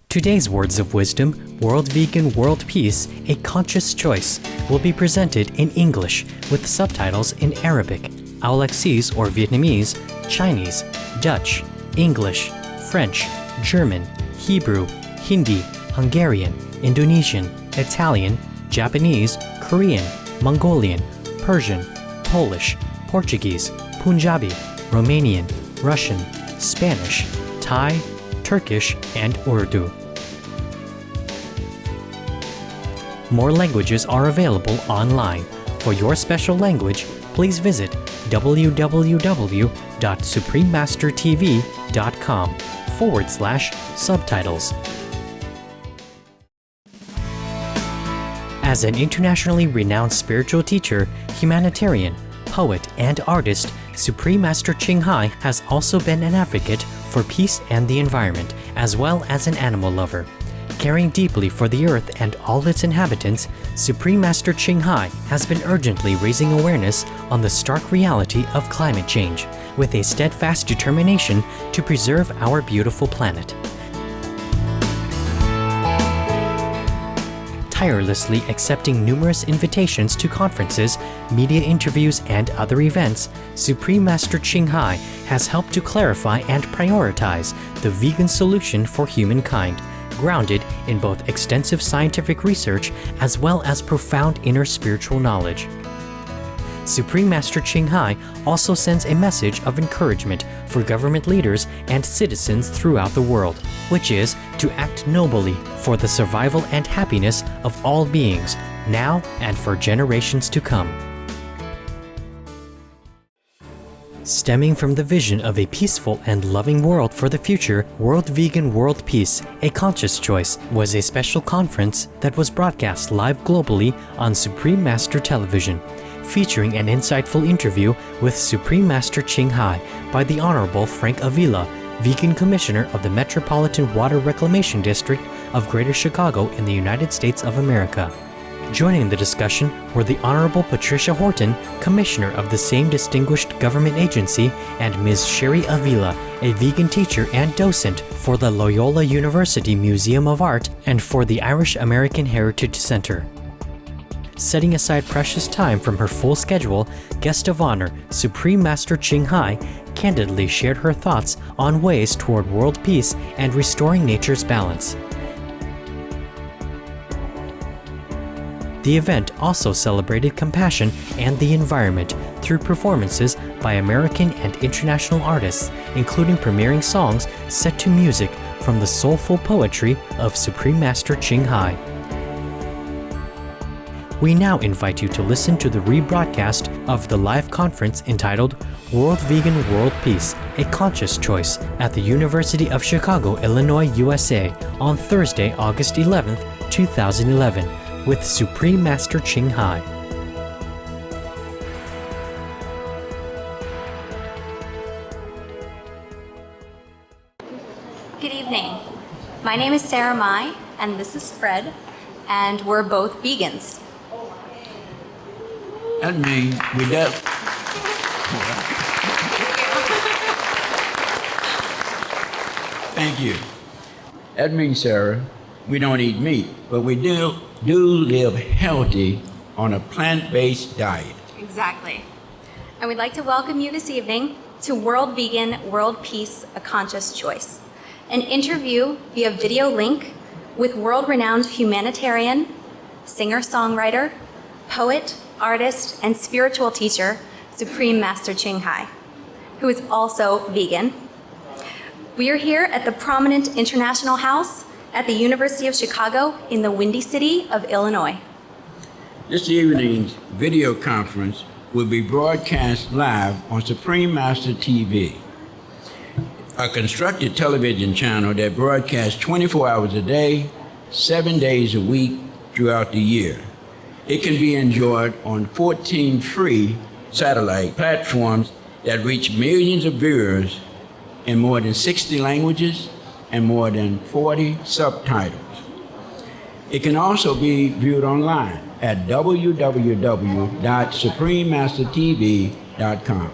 Today's words of wisdom, World Vegan, World Peace, A Conscious Choice, will be presented in English with subtitles in Arabic, Aulacese or Vietnamese, Chinese, Dutch, English, French, German, Hebrew, Hindi, Hungarian, Indonesian, Italian, Japanese, Korean, Mongolian, Persian, Polish, Portuguese, Punjabi, Romanian, Russian, Spanish, Thai, Turkish, and Urdu. More languages are available online. For your special language, please visit www.suprememastertv.com/subtitles. As an internationally renowned spiritual teacher, humanitarian, poet, and artist, Supreme Master Ching Hai has also been an advocate for peace and the environment, as well as an animal lover. Caring deeply for the earth and all its inhabitants, Supreme Master Ching Hai has been urgently raising awareness on the stark reality of climate change, with a steadfast determination to preserve our beautiful planet. Tirelessly accepting numerous invitations to conferences, media interviews, and other events, Supreme Master Ching Hai has helped to clarify and prioritize the vegan solution for humankind, grounded in both extensive scientific research as well as profound inner spiritual knowledge. Supreme Master Ching Hai also sends a message of encouragement for government leaders and citizens throughout the world, which is to act nobly for the survival and happiness of all beings, now and for generations to come. Stemming from the vision of a peaceful and loving world for the future, World Vegan, World Peace, A Conscious Choice was a special conference that was broadcast live globally on Supreme Master Television, featuring an insightful interview with Supreme Master Ching Hai by the Honorable Frank Avila, Vegan Commissioner of the Metropolitan Water Reclamation District of Greater Chicago in the United States of America. Joining the discussion were the Honorable Patricia Horton, Commissioner of the same distinguished government agency, and Ms. Sherry Avila, a vegan teacher and docent for the Loyola University Museum of Art and for the Irish American Heritage Center. Setting aside precious time from her full schedule, Guest of Honor, Supreme Master Ching Hai, candidly shared her thoughts on ways toward world peace and restoring nature's balance. The event also celebrated compassion and the environment through performances by American and international artists, including premiering songs set to music from the soulful poetry of Supreme Master Ching Hai. We now invite you to listen to the rebroadcast of the live conference entitled World Vegan, World Peace, A Conscious Choice at the University of Chicago, Illinois, USA on Thursday, August 11th, 2011, with Supreme Master Ching Hai. Good evening. My name is Sarah Mai, and this is Fred, and we're both vegans. That means we don't. Thank you. That means, Sarah, we don't eat meat, but we do live healthy on a plant-based diet. Exactly. And we'd like to welcome you this evening to World Vegan, World Peace, A Conscious Choice, an interview via video link with world-renowned humanitarian, singer-songwriter, poet, artist, and spiritual teacher, Supreme Master Ching Hai, who is also vegan. We are here at the prominent International House at the University of Chicago in the Windy City of Illinois. This evening's video conference will be broadcast live on Supreme Master TV, a constructed television channel that broadcasts 24 hours a day, 7 days a week throughout the year. It can be enjoyed on 14 free satellite platforms that reach millions of viewers in more than 60 languages and more than 40 subtitles. It can also be viewed online at www.suprememastertv.com.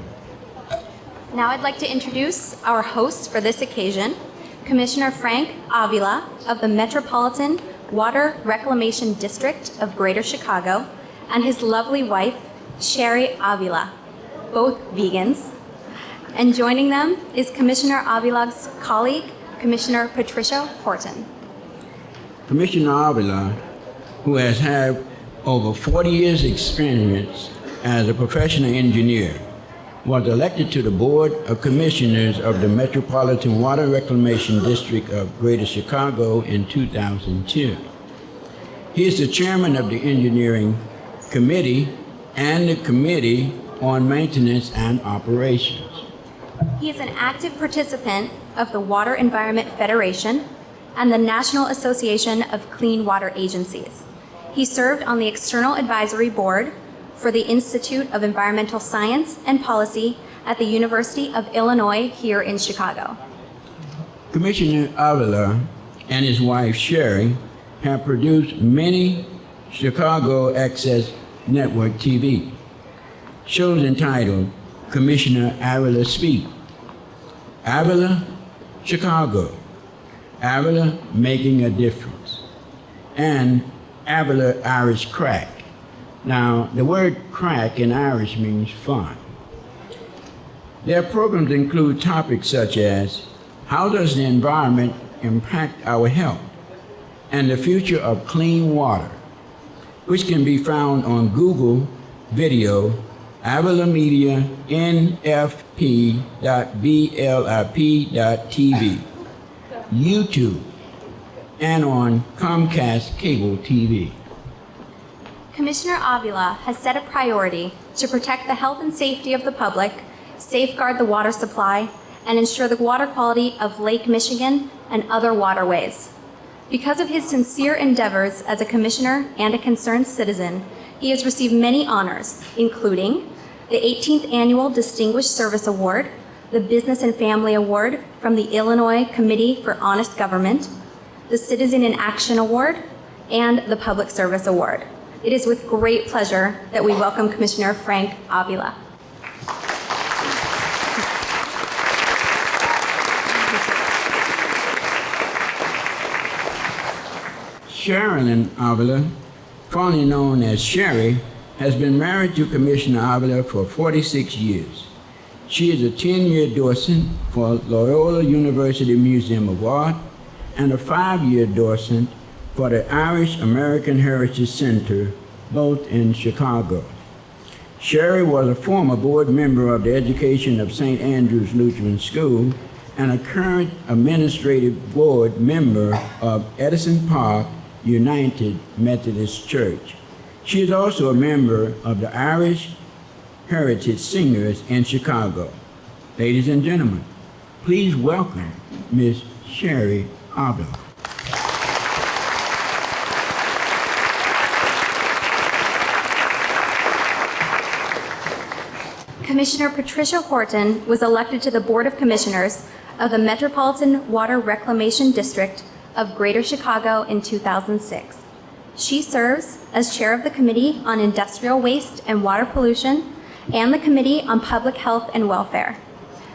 Now I'd like to introduce our hosts for this occasion, Commissioner Frank Avila of the Metropolitan Water Reclamation District of Greater Chicago, and his lovely wife, Sherry Avila, both vegans. And joining them is Commissioner Avila's colleague, Commissioner Patricia Horton. Commissioner Avila, who has had over 40 years' experience as a professional engineer, was elected to the Board of Commissioners of the Metropolitan Water Reclamation District of Greater Chicago in 2002. He is the chairman of the Engineering Committee and the Committee on Maintenance and Operations. He is an active participant of the Water Environment Federation and the National Association of Clean Water Agencies. He served on the External Advisory Board for the Institute of Environmental Science and Policy at the University of Illinois here in Chicago. Commissioner Avila and his wife Sherry have produced many Chicago Access Network TV shows entitled Commissioner Avila Speak, Avila Chicago, Avila Making a Difference, and Avila Irish Crack. Now, the word crack in Irish means fun. Their programs include topics such as how does the environment impact our health and the future of clean water, which can be found on Google Video, Avila Media, nfp.blip.tv, YouTube, and on Comcast Cable TV. Commissioner Avila has set a priority to protect the health and safety of the public, safeguard the water supply, and ensure the water quality of Lake Michigan and other waterways. Because of his sincere endeavors as a commissioner and a concerned citizen, he has received many honors, including the 18th Annual Distinguished Service Award, the Business and Family Award from the Illinois Committee for Honest Government, the Citizen in Action Award, and the Public Service Award. It is with great pleasure that we welcome Commissioner Frank Avila. Sherilyn Avila, formerly known as Sherry, has been married to Commissioner Avila for 46 years. She is a 10-year docent for Loyola University Museum of Art and a 5-year docent for the Irish American Heritage Center, both in Chicago. Sherry was a former board member of the education of St. Andrew's Lutheran School and a current administrative board member of Edison Park United Methodist Church. She is also a member of the Irish Heritage Singers in Chicago. Ladies and gentlemen, please welcome Ms. Sherry Avila. Commissioner Patricia Horton was elected to the Board of Commissioners of the Metropolitan Water Reclamation District of Greater Chicago in 2006. She serves as chair of the Committee on Industrial Waste and Water Pollution and the Committee on Public Health and Welfare.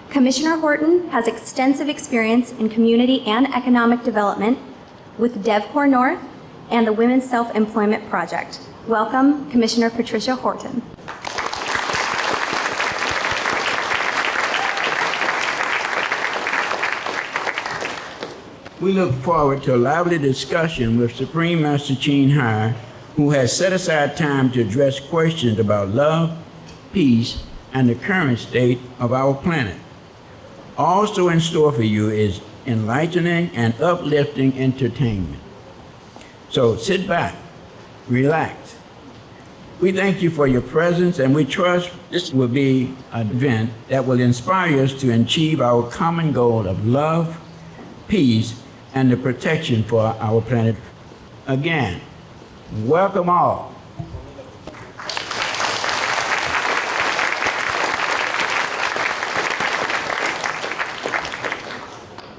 Commissioner Horton has extensive experience in community and economic development with DevCorps North and the Women's Self-Employment Project. Welcome, Commissioner Patricia Horton. We look forward to a lively discussion with Supreme Master Ching Hai, who has set aside time to address questions about love, peace, and the current state of our planet. Also in store for you is enlightening and uplifting entertainment. So sit back, relax. We thank you for your presence, and we trust this will be an event that will inspire us to achieve our common goal of love, peace, and the protection for our planet. Again, welcome all.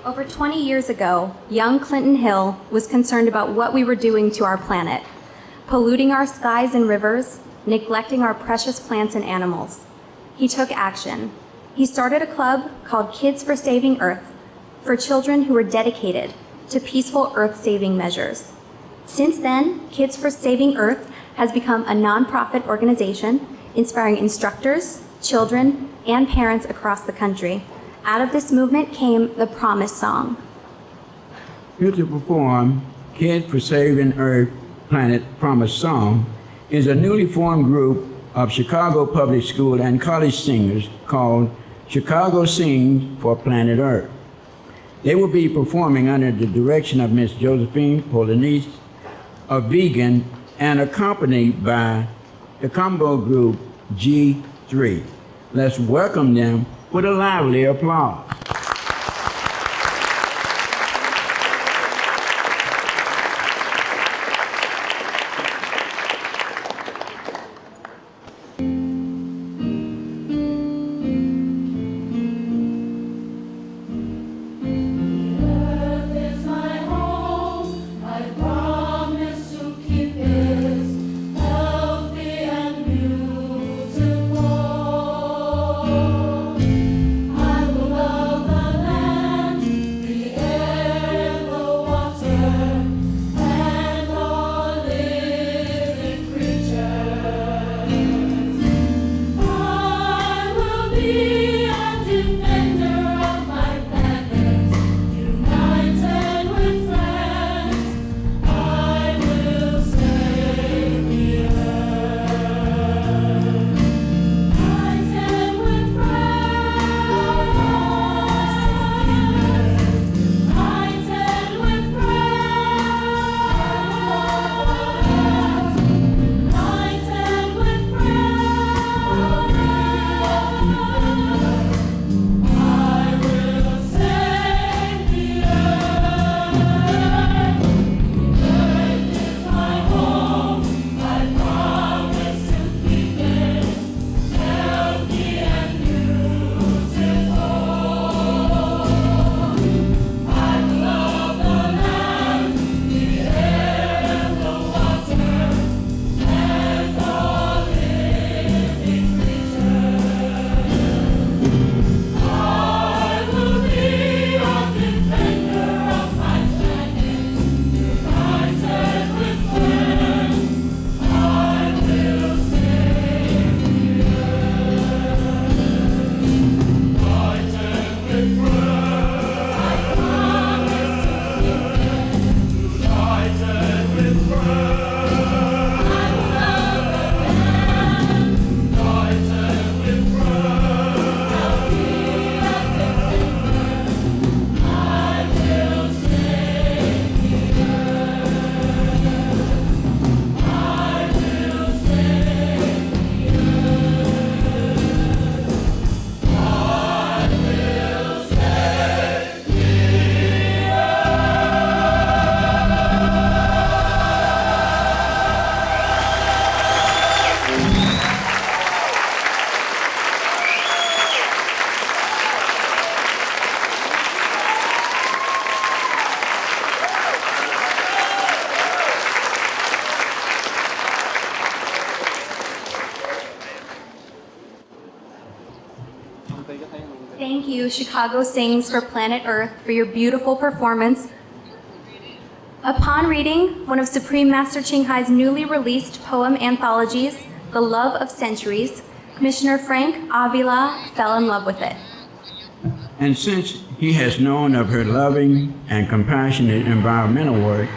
Over 20 years ago, young Clinton Hill was concerned about what we were doing to our planet, polluting our skies and rivers, neglecting our precious plants and animals. He took action. He started a club called Kids for Saving Earth, for children who were dedicated to peaceful earth-saving measures. Since then, Kids for Saving Earth has become a nonprofit organization inspiring instructors, children, and parents across the country. Out of this movement came the Promise Song. Here to perform Kids for Saving Earth Planet Promise Song is a newly formed group of Chicago public school and college singers called Chicago Sings for Planet Earth. They will be performing under the direction of Miss Josephine Polanese, a vegan, and accompanied by the combo group G3. Let's welcome them with a lively applause. Thank you, Chicago Sings for Planet Earth, for your beautiful performance. Upon reading one of Supreme Master Ching Hai's newly released poem anthologies, The Love of Centuries, Commissioner Frank Avila fell in love with it. And since he has known of her loving and compassionate environmental work,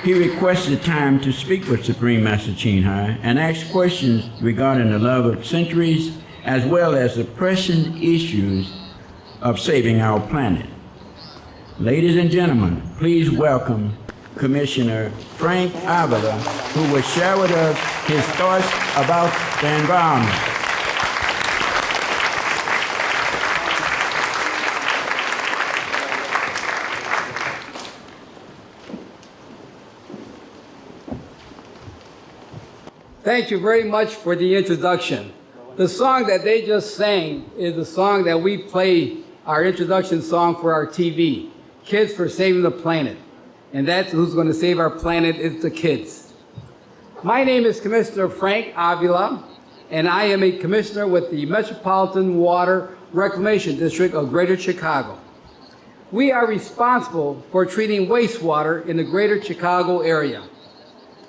he requested time to speak with Supreme Master Ching Hai and ask questions regarding the love of centuries, as well as the pressing issues of saving our planet. Ladies and gentlemen, please welcome Commissioner Frank Avila, who will share with us his thoughts about the environment. Thank you very much for the introduction. The song that they just sang is the song that we play, our introduction song for our TV, Kids for Saving the Planet. And that's who's going to save our planet, is the kids. My name is Commissioner Frank Avila, and I am a commissioner with the Metropolitan Water Reclamation District of Greater Chicago. We are responsible for treating wastewater in the greater Chicago area.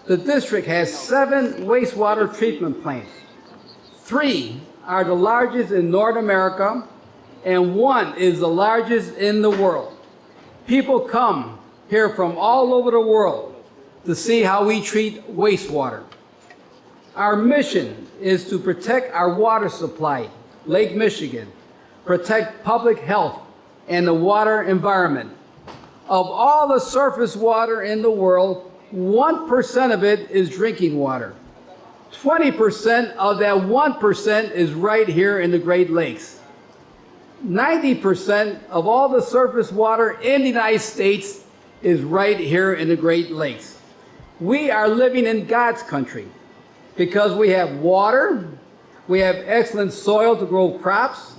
The district has 7 wastewater treatment plants. 3 are the largest in North America, and 1 is the largest in the world. People come here from all over the world to see how we treat wastewater. Our mission is to protect our water supply, Lake Michigan, protect public health and the water environment. Of all the surface water in the world, 1% of it is drinking water. 20% of that 1% is right here in the Great Lakes. 90% of all the surface water in the United States is right here in the Great Lakes. We are living in God's country because we have water, we have excellent soil to grow crops,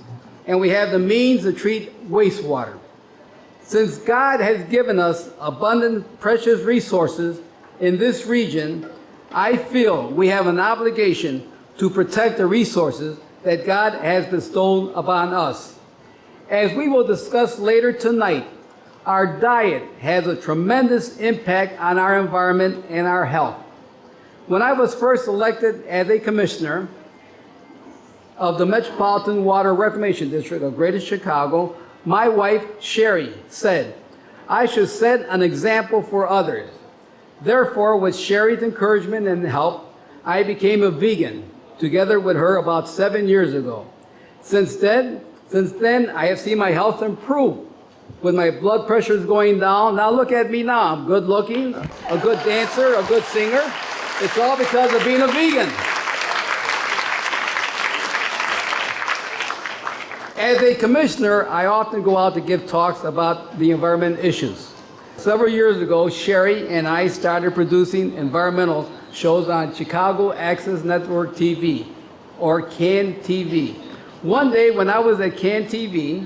and we have the means to treat wastewater. Since God has given us abundant, precious resources in this region, I feel we have an obligation to protect the resources that God has bestowed upon us. As we will discuss later tonight, our diet has a tremendous impact on our environment and our health. When I was first elected as a commissioner of the Metropolitan Water Reclamation District of Greater Chicago, my wife, Sherry, said, I should set an example for others. Therefore, with Sherry's encouragement and help, I became a vegan together with her about 7 years ago. Since then, I have seen my health improve with my blood pressures going down. Now look at me now. I'm good looking, a good dancer, a good singer. It's all because of being a vegan. As a commissioner, I often go out to give talks about the environment issues. Several years ago, Sherry and I started producing environmental shows on Chicago Access Network TV, or CAN TV. One day when I was at CAN TV,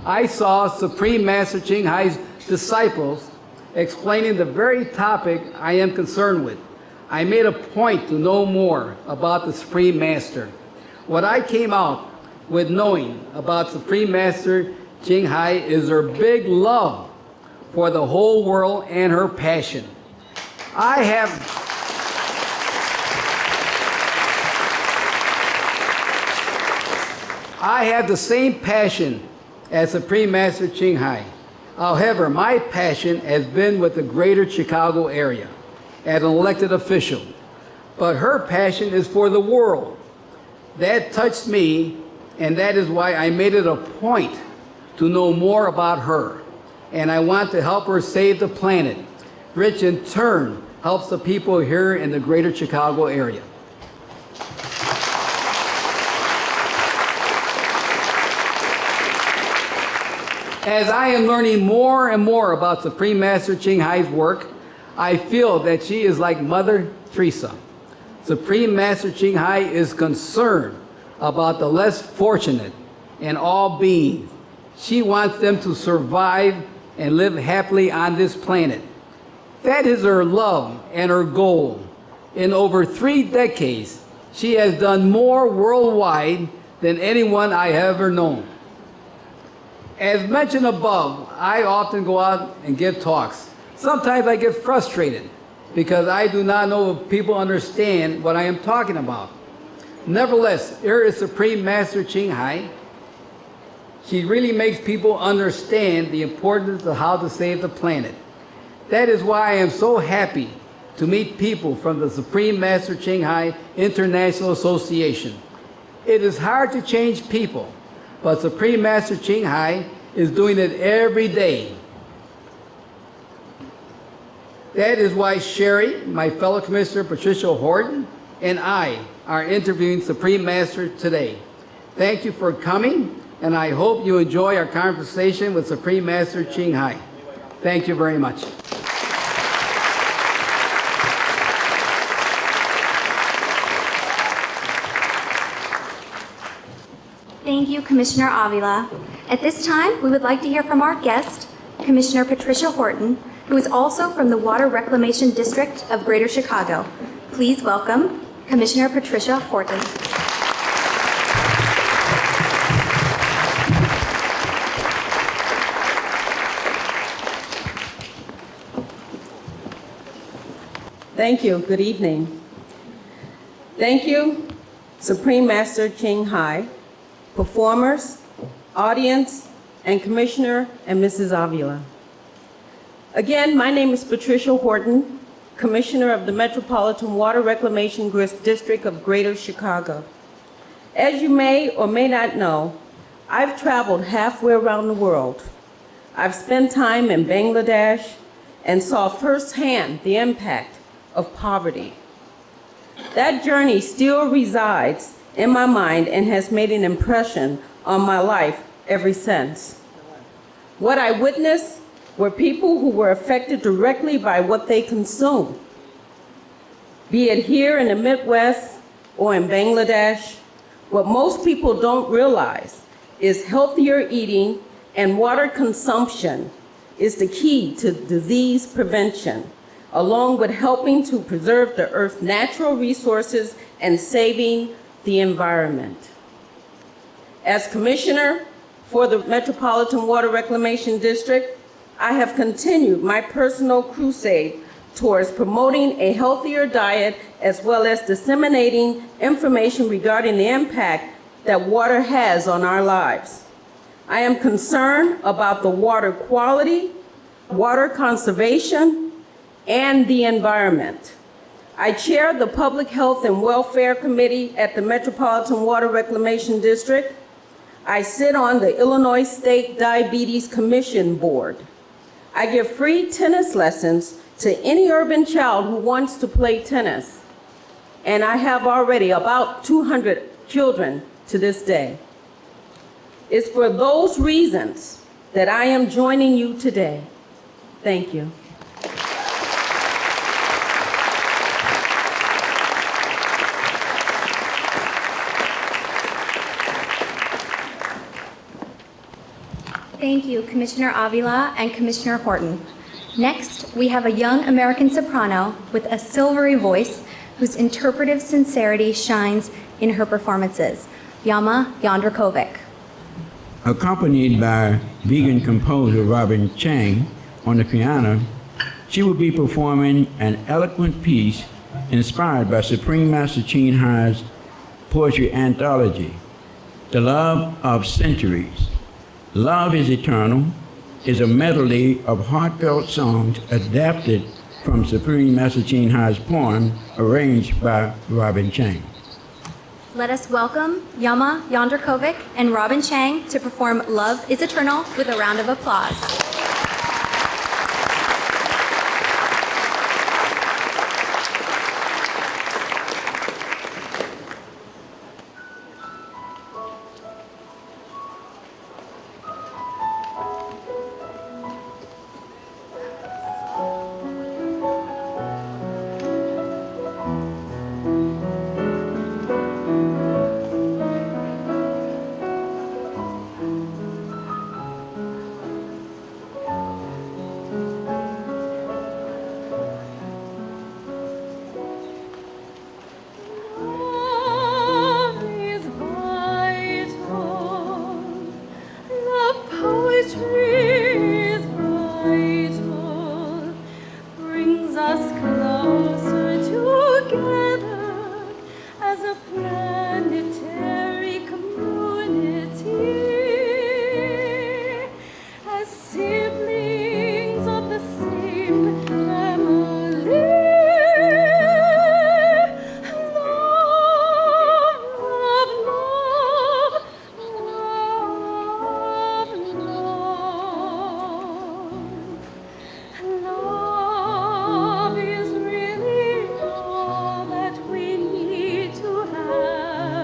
I saw Supreme Master Ching Hai's disciples explaining the very topic I am concerned with. I made a point to know more about the Supreme Master. What I came out with knowing about Supreme Master Ching Hai is her big love for the whole world and her passion. I have the same passion as Supreme Master Ching Hai. However, my passion has been with the greater Chicago area as an elected official. But her passion is for the world. That touched me, and that is why I made it a point to know more about her. And I want to help her save the planet, which in turn helps the people here in the greater Chicago area. As I am learning more and more about Supreme Master Ching Hai's work, I feel that she is like Mother Teresa. Supreme Master Ching Hai is concerned about the less fortunate and all beings. She wants them to survive and live happily on this planet. That is her love and her goal. In over 3 decades, she has done more worldwide than anyone I have ever known. As mentioned above, I often go out and give talks. Sometimes I get frustrated because I do not know if people understand what I am talking about. Nevertheless, here is Supreme Master Ching Hai. She really makes people understand the importance of how to save the planet. That is why I am so happy to meet people from the Supreme Master Ching Hai International Association. It is hard to change people, but Supreme Master Ching Hai is doing it every day. That is why Sherry, my fellow Commissioner Patricia Horton, and I are interviewing Supreme Master today. Thank you for coming, and I hope you enjoy our conversation with Supreme Master Ching Hai. Thank you very much. Thank you, Commissioner Avila. At this time, we would like to hear from our guest, Commissioner Patricia Horton, who is also from the Water Reclamation District of Greater Chicago. Please welcome Commissioner Patricia Horton. Thank you. Good evening. Thank you, Supreme Master Ching Hai, performers, audience, and Commissioner and Mrs. Avila. Again, my name is Patricia Horton, Commissioner of the Metropolitan Water Reclamation District of Greater Chicago. As you may or may not know, I've traveled halfway around the world. I've spent time in Bangladesh and saw firsthand the impact of poverty. That journey still resides in my mind and has made an impression on my life ever since. What I witnessed were people who were affected directly by what they consume, be it here in the Midwest or in Bangladesh. What most people don't realize is healthier eating and water consumption is the key to disease prevention, along with helping to preserve the Earth's natural resources and saving the environment. As Commissioner for the Metropolitan Water Reclamation District, I have continued my personal crusade towards promoting a healthier diet as well as disseminating information regarding the impact that water has on our lives. I am concerned about the water quality, water conservation, and the environment. I chair the Public Health and Welfare Committee at the Metropolitan Water Reclamation District. I sit on the Illinois State Diabetes Commission Board. I give free tennis lessons to any urban child who wants to play tennis. And I have already about 200 children to this day. It's for those reasons that I am joining you today. Thank you. Thank you, Commissioner Avila and Commissioner Horton. Next, we have a young American soprano with a silvery voice whose interpretive sincerity shines in her performances, Yama Yondrakovic. Accompanied by vegan composer Robin Chang on the piano, she will be performing an eloquent piece inspired by Supreme Master Ching Hai's poetry anthology, The Love of Centuries. Love is Eternal is a medley of heartfelt songs adapted from Supreme Master Ching Hai's poem arranged by Robin Chang. Let us welcome Yama Yondrakovic and Robin Chang to perform Love is Eternal with a round of applause. Love is really all that we need to have.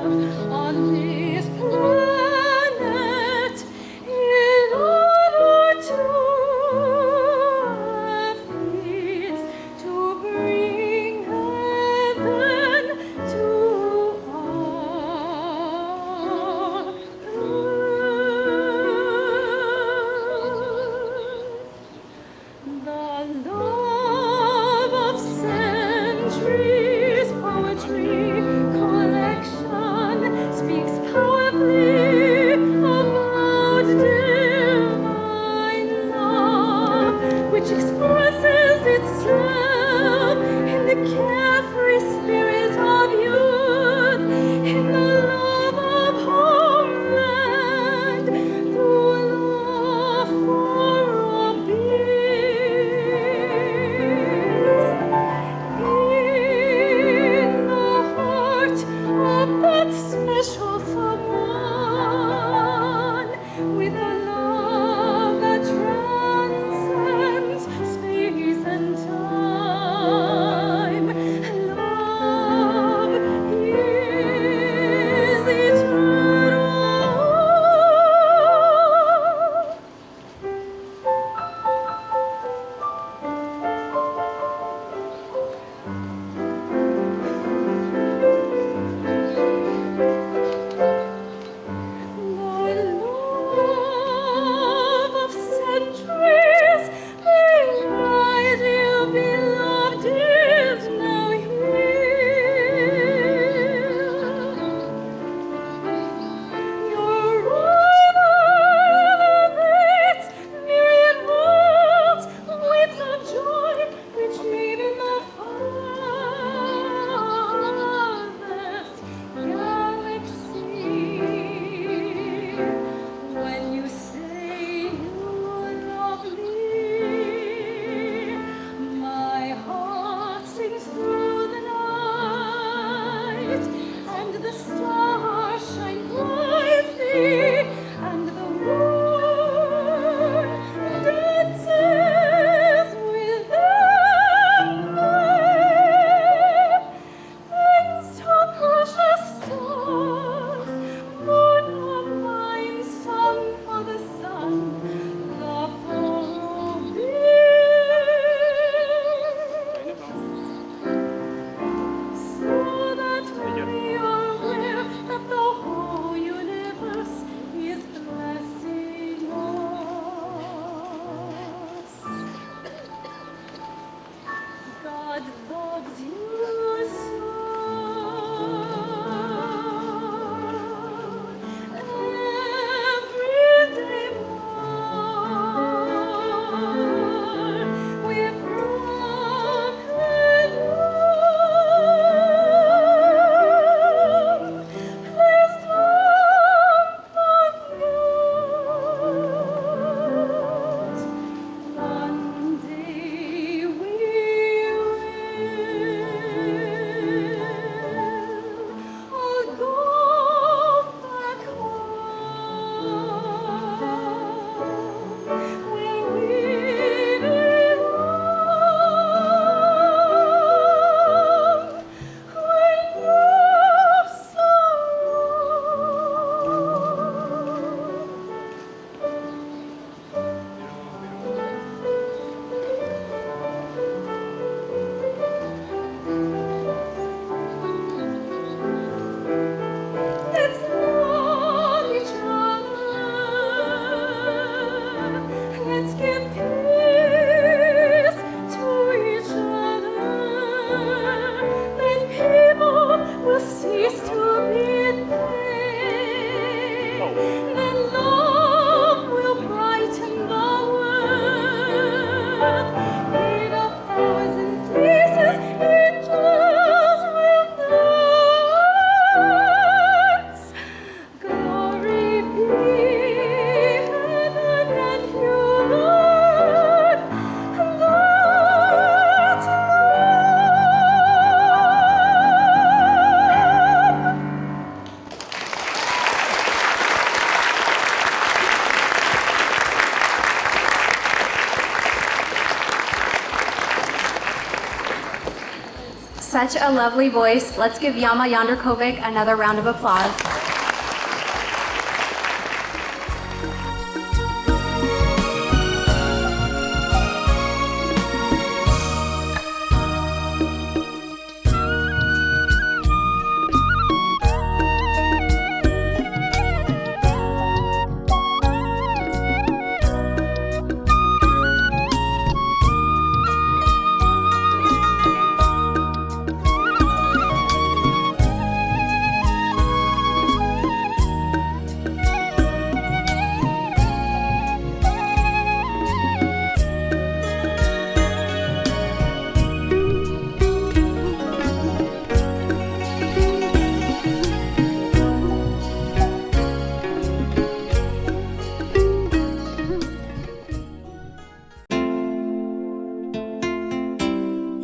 Such a lovely voice. Let's give Yama Yonderkovic another round of applause.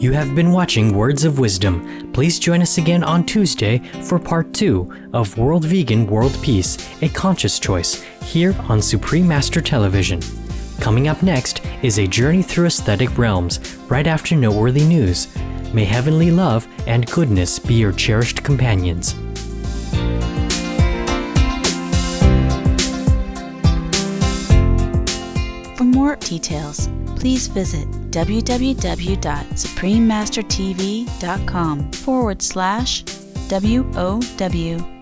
You have been watching Words of Wisdom. Please join us again on Tuesday for part 2 of World Vegan, World Peace, A Conscious Choice, here on Supreme Master Television. Coming up next is a journey through aesthetic realms, right after noteworthy news. May heavenly love and goodness be your cherished companions. For more details, please visit www.suprememastertv.com/WOW